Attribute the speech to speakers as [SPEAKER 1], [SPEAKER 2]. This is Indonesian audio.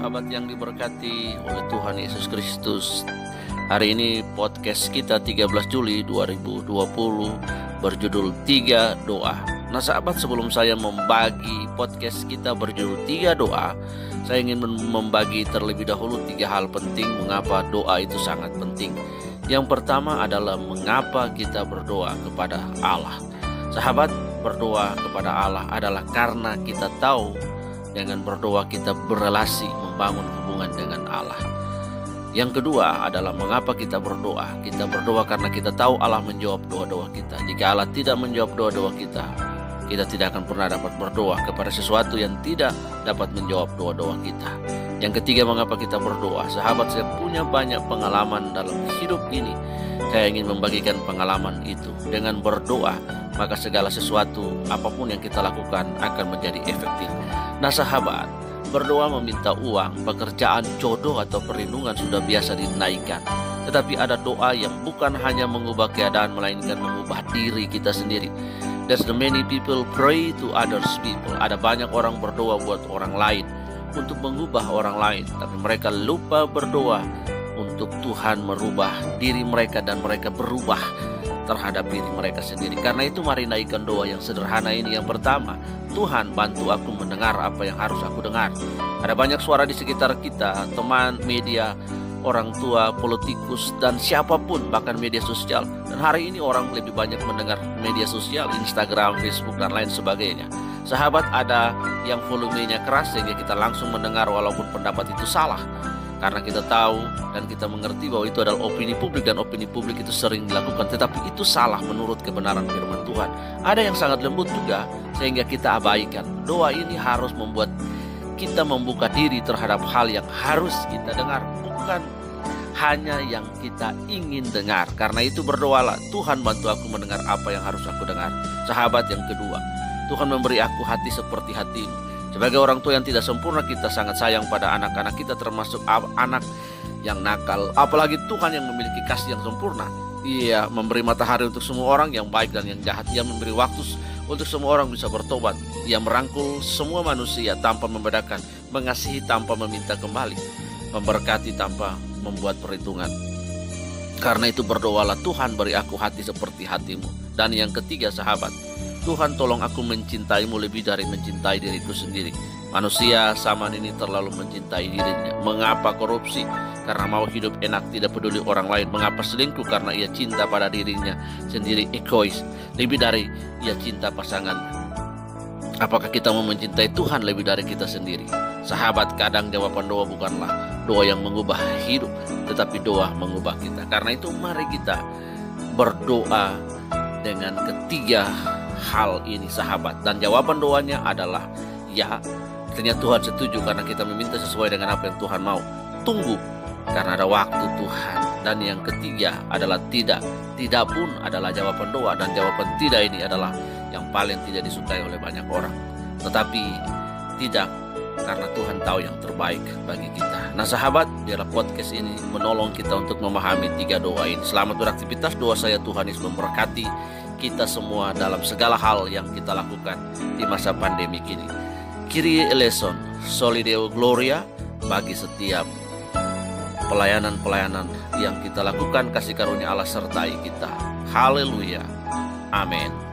[SPEAKER 1] sahabat yang diberkati oleh Tuhan Yesus Kristus. Hari ini podcast kita 13 Juli 2020 berjudul 3 Doa. Nah sahabat, sebelum saya membagi podcast kita berjudul 3 Doa, saya ingin membagi terlebih dahulu 3 hal penting mengapa doa itu sangat penting. Yang pertama adalah mengapa kita berdoa kepada Allah. Sahabat, berdoa kepada Allah adalah karena kita tahu dengan berdoa kita berelasi, membangun hubungan dengan Allah. Yang kedua adalah mengapa kita berdoa. Kita berdoa karena kita tahu Allah menjawab doa-doa kita. Jika Allah tidak menjawab doa-doa kita, kita tidak akan pernah dapat berdoa kepada sesuatu yang tidak dapat menjawab doa-doa kita. Yang ketiga, mengapa kita berdoa. Sahabat, saya punya banyak pengalaman dalam hidup ini. Saya ingin membagikan pengalaman itu. Dengan berdoa, maka segala sesuatu apapun yang kita lakukan akan menjadi efektif. Nah sahabat, berdoa meminta uang, pekerjaan, jodoh atau perlindungan sudah biasa dinaikkan. Tetapi ada doa yang bukan hanya mengubah keadaan, melainkan mengubah diri kita sendiri. There's the many people pray to others people. Ada banyak orang berdoa buat orang lain, untuk mengubah orang lain. Tapi mereka lupa berdoa untuk Tuhan merubah diri mereka dan mereka berubah terhadap diri mereka sendiri. Karena itu mari naikkan doa yang sederhana ini. Yang pertama, Tuhan bantu aku mendengar apa yang harus aku dengar. Ada banyak suara di sekitar kita, teman, media, orang tua, politikus, dan siapapun, bahkan media sosial. Dan hari ini orang lebih banyak mendengar media sosial, Instagram, Facebook, dan lain sebagainya. Sahabat, ada yang volumenya keras sehingga kita langsung mendengar walaupun pendapat itu salah. Karena kita tahu dan kita mengerti bahwa itu adalah opini publik, dan opini publik itu sering dilakukan, tetapi itu salah menurut kebenaran firman Tuhan. Ada yang sangat lembut juga sehingga kita abaikan. Doa ini harus membuat kita membuka diri terhadap hal yang harus kita dengar, bukan hanya yang kita ingin dengar. Karena itu berdoalah, Tuhan bantu aku mendengar apa yang harus aku dengar. Sahabat, yang kedua, Tuhan memberi aku hati seperti hatimu. Sebagai orang tua yang tidak sempurna, kita sangat sayang pada anak-anak kita, termasuk anak yang nakal. Apalagi Tuhan yang memiliki kasih yang sempurna. Ia memberi matahari untuk semua orang, yang baik dan yang jahat. Ia memberi waktu untuk semua orang bisa bertobat. Ia merangkul semua manusia tanpa membedakan, mengasihi tanpa meminta kembali, memberkati tanpa membuat perhitungan. Karena itu berdoalah, Tuhan beri aku hati seperti hatimu. Dan yang ketiga sahabat, Tuhan tolong aku mencintaimu lebih dari mencintai diriku sendiri. Manusia zaman ini terlalu mencintai dirinya. Mengapa korupsi? Karena mau hidup enak, tidak peduli orang lain. Mengapa selingkuh? Karena ia cinta pada dirinya sendiri, egois, lebih dari ia cinta pasangannya. Apakah kita mau mencintai Tuhan lebih dari kita sendiri? Sahabat, kadang jawaban doa bukanlah doa yang mengubah hidup, tetapi doa mengubah kita. Karena itu mari kita berdoa dengan ketiga hal ini sahabat. Dan jawaban doanya adalah ya. Artinya Tuhan setuju karena kita meminta sesuai dengan apa yang Tuhan mau. Tunggu karena ada waktu Tuhan. Dan yang ketiga adalah tidak. Tidak pun adalah jawaban doa. Dan jawaban tidak ini adalah yang paling tidak disukai oleh banyak orang. Tetapi tidak, karena Tuhan tahu yang terbaik bagi kita. Nah sahabat, biarlah podcast ini menolong kita untuk memahami 3 doa ini. Selamat beraktivitas. Doa saya Tuhan Yesus memberkati kita semua dalam segala hal yang kita lakukan di masa pandemi ini. Kyrie eleison, soli Deo gloria, bagi setiap pelayanan-pelayanan yang kita lakukan, kasih karunia Allah sertai kita. Haleluya. Amin.